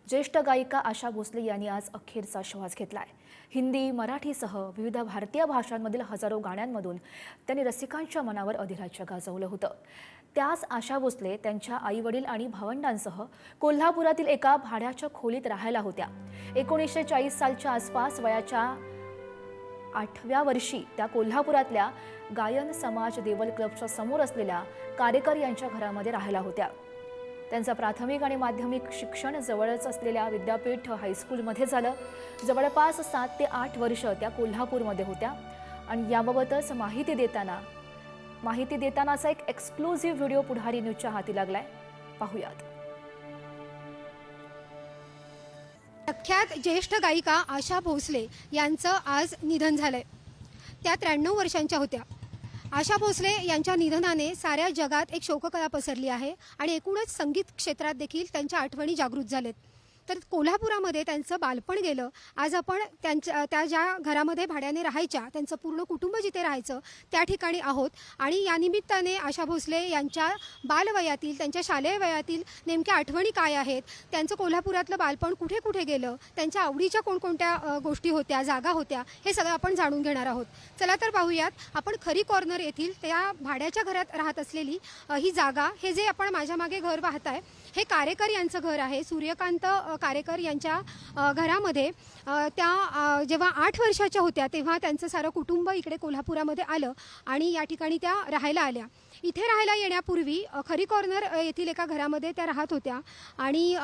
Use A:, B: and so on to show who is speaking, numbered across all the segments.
A: ज्येष्ठ गायिका आशा भोसले यांनी आज अखेरचा श्वास घेतलाय। हिंदी, मराठीसह विविध भारतीय भाषांमधील हजारो गाण्यांमधून त्यांनी रसिकांच्या मनावर अधिराज्य गाजवलं होतं। त्याच आशा भोसले त्यांच्या आईवडील आणि भावंडांसह कोल्हापुरातील एका भाड्याच्या खोलीत राहायला होत्या। 1940 सालच्या आसपास वयाच्या 8व्या वर्षी त्या कोल्हापुरातल्या गायन समाज देवल क्लबच्या समोर असलेल्या कारेकर यांच्या घरामध्ये राहायला होत्या। त्यांचं प्राथमिक आणि माध्यमिक शिक्षण जवळच असलेल्या विद्यापीठ हायस्कूलमध्ये झालं। जवळपास 7 ते 8 वर्ष त्या कोल्हापूरमध्ये होत्या आणि याबाबतच माहिती देतानाचा एक एक्सक्लुझिव्ह व्हिडिओ पुढारी न्यूजच्या हाती लागलाय। पाहूयात।
B: प्रख्यात ज्येष्ठ गायिका आशा भोसले यांचं आज निधन झालंय। त्या 93 वर्षांच्या होत्या। आशा भोसले यांच्या निधनाने साऱ्या जगात एक शोककळा पसरली आहे आणि एकूणच संगीत क्षेत्रात देखील त्यांच्या आठवणी जागृत झालेत। तर कोल्हापुरामध्ये त्यांचं बालपण गेलं। आज आपण त्या ज्या घरामध्ये भाड्याने राहायच्या, त्यांचं पूर्ण कुटुंब जिथे राहायचं त्या ठिकाणी आहोत आणि या निमित्ताने आशा भोसले यांच्या बालवयातील, त्यांच्या शालेय वयातील नेमक्या आठवणी काय आहेत, त्यांचं कोल्हापुरातलं बालपण कुठे कुठे गेलं, त्यांच्या आवडीच्या कोणकोणत्या गोष्टी होत्या, जागा होत्या, हे सगळं आपण जाणून घेणार आहोत। चला तर पाहूयात। आपण खरी कॉर्नर येथील त्या भाड्याच्या घरात राहत असलेली ही जागा, हे जे आपण माझ्या मागे घर पाहताय, हे कारेकर यांचं घर आहे। सूर्यकांत कारेकर यांच्या घरामध्ये त्या जेव्हा 8 वर्षाच्या होत्या तेव्हा त्यांचं सारं कुटुंब इकडे कोल्हापुरामध्ये आलं आणि या ठिकाणी त्या राहायला आल्या। इथे राहायला येण्यापूर्वी खरी कॉर्नर येथील एका घरामध्ये त्या राहत होत्या आणि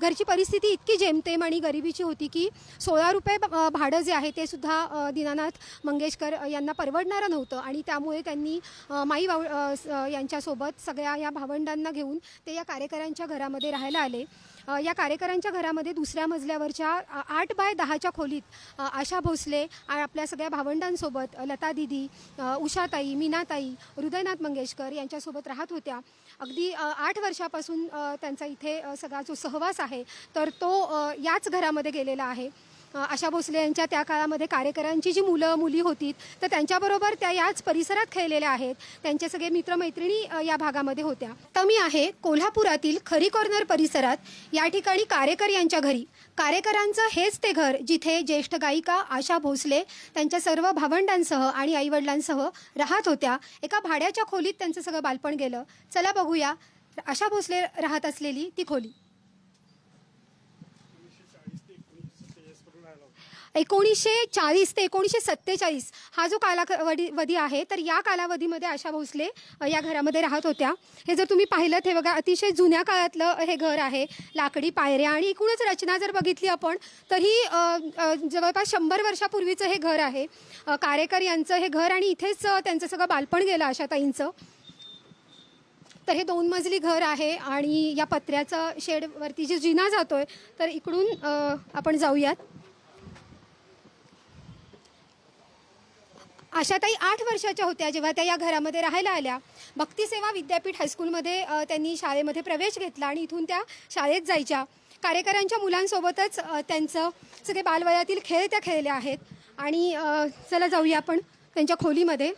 B: घरची परिस्थिती इतकी जेमतेम आणि गरिबीची होती की 16 रुपये भाडं जे आहे ते सुद्धा दीनानाथ मंगेशकर यांना परवडणारं नव्हतं आणि त्यामुळे त्यांनी माई यांच्यासोबत सगळ्या या भावंडांना घेऊन ते या कारेकरांच्या घरामध्ये राहायला आले। या कारेकरांच्या घरामध्ये दुसऱ्या मजल्यावरच्या 8 बाय 10च्या खोलीत आशा भोसले आपल्या सगळ्या भावंडांसोबत, लता दीदी, उषाताई, मीनाताई, हृदयनाथ मंगेशकर यांच्यासोबत राहत होत्या। अगदी 8 वर्षापासून त्यांचा इथे सगळा जो सहवास आहे तर तो याच घरामध्ये गेलेला आहे। आशा भोसले यांच्या त्या काळामध्ये कारेकरांची जी मुलं मुली होती तर त्यांच्याबरोबर त्या याच परिसरात खेळलेल्या आहेत। त्यांचे सगळे मित्रमैत्रिणी या भागामध्ये होत्या। तर मी आहे कोल्हापुरातील खरी कॉर्नर परिसरात। या ठिकाणी कारेकर यांच्या घरी, कारेकरांचं हेच ते घर जिथे ज्येष्ठ गायिका आशा भोसले त्यांच्या सर्व भावंडांसह आणि आईवडिलांसह राहत होत्या। एका भाड्याच्या खोलीत त्यांचं सगळं बालपण गेलं। चला बघूया आशा भोसले राहत असलेली ती खोली। 1940 ते 1947 हा जो कालावधी आहे तर या कालावधीमध्ये आशा भोसले या घरामध्ये राहत होत्या। हे जर तुम्ही पाहिलं हे बघा, अतिशय जुन्या काळातलं हे घर आहे। लाकडी पायऱ्या आणि एकूणच रचना जर बघितली आपण तर ही जवळपास 100 वर्षापूर्वीचं हे घर आहे। कारेकर यांचं हे घर आणि इथेच त्यांचं सगळं बालपण गेलं आशाताईंचं। तर हे 2 मजली घर आहे आणि या पत्र्याचं शेडवरती जे जिना जातोय तर इकडून आपण जाऊयात। आशाताई 8 वर्षाच्या होत्या जेव्हा त्या या घरामध्ये राहायला आल्या। भक्तिसेवा विद्यापीठ हायस्कूलमध्ये त्यांनी शाळेमध्ये प्रवेश घेतला आणि इथून त्या शाळेत जायच्या। कारेकरांच्या मुलांसोबतच त्यांचं सगळे बालवयातील खेळ त्या खेळल्या आहेत आणि चला जाऊया आपण त्यांच्या खोलीमध्ये।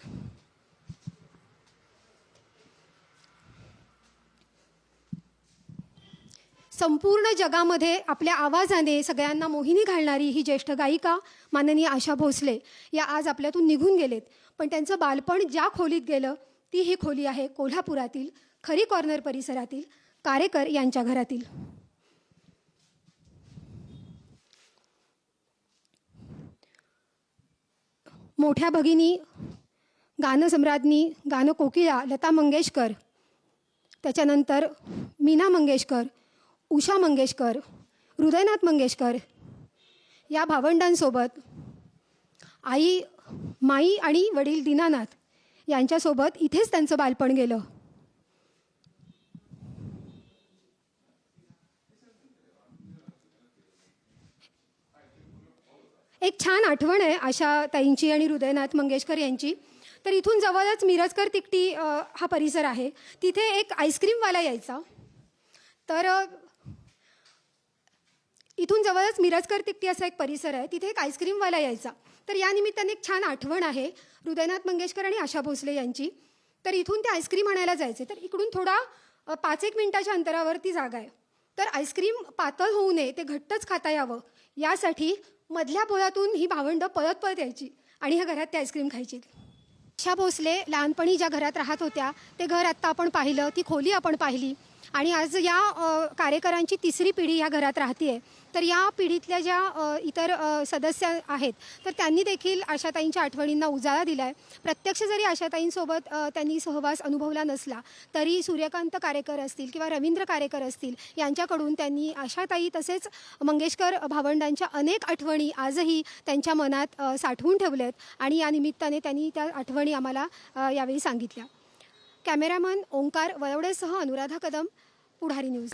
B: संपूर्ण जगामध्ये आपल्या आवाजाने सगळ्यांना मोहिनी घालणारी ही ज्येष्ठ गायिका माननीय आशा भोसले या आज आपल्यातून निघून गेलेत। पण त्यांचं बालपण ज्या खोलीत गेलं ती ही खोली आहे कोल्हापुरातील खरी कॉर्नर परिसरातील कारेकर यांच्या घरातील। मोठ्या भगिनी, गानसम्राज्ञी, गानकोकिळा लता मंगेशकर, त्याच्यानंतर मीना मंगेशकर, उषा मंगेशकर, हृदयनाथ मंगेशकर या भावंडांसोबत आई, माई आणि वडील दीनानाथ यांच्यासोबत इथेच त्यांचं बालपण गेलं। एक छान आठवण आहे आशा ताईंची आणि हृदयनाथ मंगेशकर यांची। तर इथून जवळच मिरजकर तिकटी हा परिसर आहे। तिथे एक आईस्क्रीमवाला यायचा। तर इथून जवळच मिरजकर तिकटी असा एक परिसर आहे, तिथे एक आईस्क्रीमवाला यायचा। तर या निमित्ताने एक छान आठवण आहे हृदयनाथ मंगेशकर आणि आशा भोसले यांची। तर इथून ते आईस्क्रीम आणायला जायचे। तर इकडून थोडा 5-1 मिनिटाच्या अंतरावरती जागा आहे। तर आईस्क्रीम पातळ होऊ नये, ते घट्टच खाता यावं यासाठी मधल्या पोळातून ही भावंडं पळत पळत यायची आणि ह्या घरात ते आईस्क्रीम खायची. आशा भोसले लहानपणी ज्या घरात राहत होत्या ते घर आत्ता आपण पाहिलं, ती खोली आपण पाहिली आणि आज या कार्यकरांची तिसरी पिढी ह्या घरात राहते. तर या पिढीतल्या ज्या इतर सदस्य आहेत तर त्यांनी देखील आशाताईंच्या आठवणींना उजाळा दिला आहे. प्रत्यक्ष जरी आशाताईंसोबत त्यांनी सहवास अनुभवला नसला तरी सूर्यकांत कारेकर असतील किंवा रवींद्र कारेकर असतील यांच्याकडून त्यांनी आशाताई तसेच मंगेशकर भावंडांच्या अनेक आठवणी आजही त्यांच्या मनात साठवून ठेवल्यात आणि या निमित्ताने त्यांनी त्या आठवणी आम्हाला यावेळी सांगितल्या. कॅमेरामन ओंकार वळवडेसह अनुराधा कदम, पुढारी न्यूज.